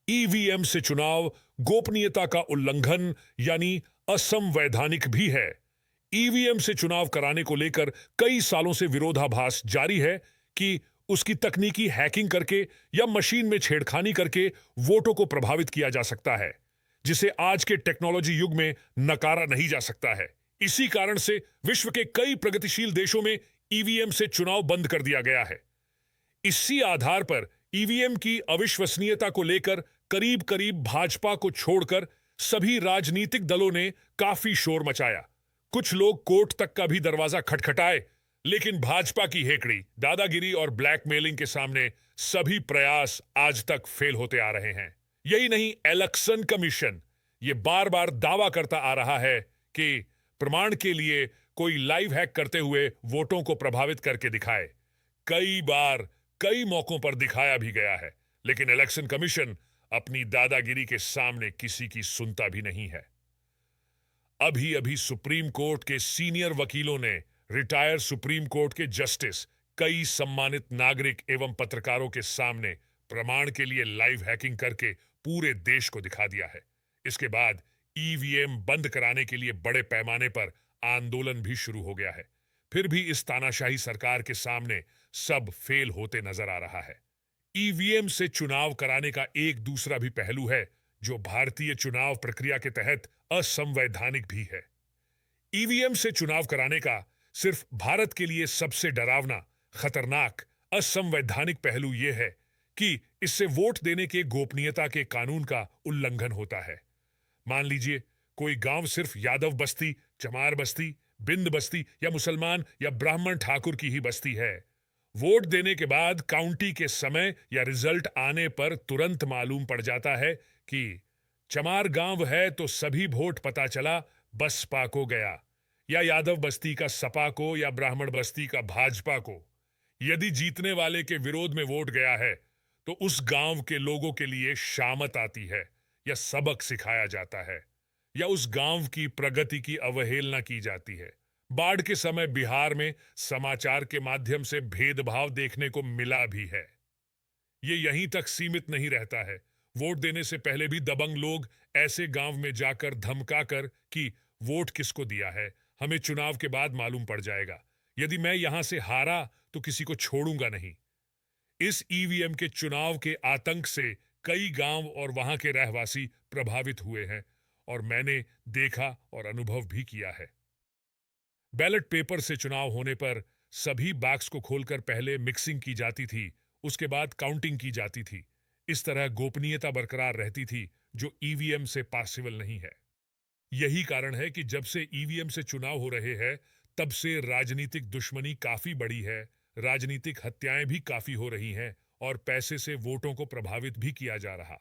EVM से चुनाव गोपनीयता का उल्लंघन यानी असंवैधानिक भी है। ईवीएम से चुनाव कराने को लेकर कई सालों से विरोधाभास जारी है कि उसकी तकनीकी हैकिंग करके या मशीन में छेड़खानी करके वोटों को प्रभावित किया जा सकता है, जिसे आज के टेक्नोलॉजी युग में नकारा नहीं जा सकता है। इसी कारण से विश्व के कई प्रगतिशील देशों में ईवीएम से चुनाव बंद कर दिया गया है। इसी आधार पर ईवीएम की अविश्वसनीयता को लेकर करीब करीब भाजपा को छोड़कर सभी राजनीतिक दलों ने काफी शोर मचाया। कुछ लोग कोर्ट तक का भी दरवाजा खटखटाए, लेकिन भाजपा की हेकड़ी, दादागिरी और ब्लैकमेलिंग के सामने सभी प्रयास आज तक फेल होते आ रहे हैं। यही नहीं, इलेक्शन कमीशन ये बार बार दावा करता आ रहा है कि प्रमाण के लिए कोई लाइव हैक करते हुए वोटों को प्रभावित करके दिखाए। कई बार कई मौकों पर दिखाया भी गया है, लेकिन इलेक्शन कमीशन अपनी दादागिरी के सामने किसी की सुनता भी नहीं है। अभी अभी सुप्रीम कोर्ट के सीनियर वकीलों ने रिटायर सुप्रीम कोर्ट के जस्टिस, कई सम्मानित नागरिक एवं पत्रकारों के सामने प्रमाण के लिए लाइव हैकिंग करके पूरे देश को दिखा दिया है। इसके बाद ईवीएम बंद कराने के लिए बड़े पैमाने पर आंदोलन भी शुरू हो गया है। फिर भी इस तानाशाही सरकार के सामने सब फेल होते नजर आ रहा है। ईवीएम से चुनाव कराने का एक दूसरा भी पहलू है, जो भारतीय चुनाव प्रक्रिया के तहत असंवैधानिक भी है। ईवीएम से चुनाव कराने का सिर्फ भारत के लिए सबसे डरावना, खतरनाक, असंवैधानिक पहलू यह है कि इससे वोट देने के गोपनीयता के कानून का उल्लंघन होता है। मान लीजिए कोई गांव सिर्फ यादव बस्ती, चमार बस्ती, बिंद बस्ती या मुसलमान या ब्राह्मण ठाकुर की ही बस्ती है। वोट देने के बाद काउंटी के समय या रिजल्ट आने पर तुरंत मालूम पड़ जाता है कि चमार गांव है तो सभी वोट पता चला बसपा को गया, या यादव बस्ती का सपा को, या ब्राह्मण बस्ती का भाजपा को। यदि जीतने वाले के विरोध में वोट गया है तो उस गांव के लोगों के लिए शामत आती है, या सबक सिखाया जाता है, या उस गांव की प्रगति की अवहेलना की जाती है। बाढ़ के समय बिहार में समाचार के माध्यम से भेदभाव देखने को मिला भी है। ये यहीं तक सीमित नहीं रहता है। वोट देने से पहले भी दबंग लोग ऐसे गांव में जाकर धमकाकर कि वोट किसको दिया है, हमें चुनाव के बाद मालूम पड़ जाएगा, यदि मैं यहां से हारा तो किसी को छोड़ूंगा नहीं। इस ईवीएम के चुनाव के आतंक से कई गांव और वहां के रहवासी प्रभावित हुए हैं, और मैंने देखा और अनुभव भी किया है। बैलेट पेपर से चुनाव होने पर सभी बॉक्स को खोलकर पहले मिक्सिंग की जाती थी, उसके बाद काउंटिंग की जाती थी। इस तरह गोपनीयता बरकरार रहती थी, जो ईवीएम से पॉसिबल नहीं है। यही कारण है कि जब से ईवीएम से चुनाव हो रहे हैं, तब से राजनीतिक दुश्मनी काफी बढ़ी है, राजनीतिक हत्याएं भी काफी हो रही हैं, और पैसे से वोटों को प्रभावित भी किया जा रहा।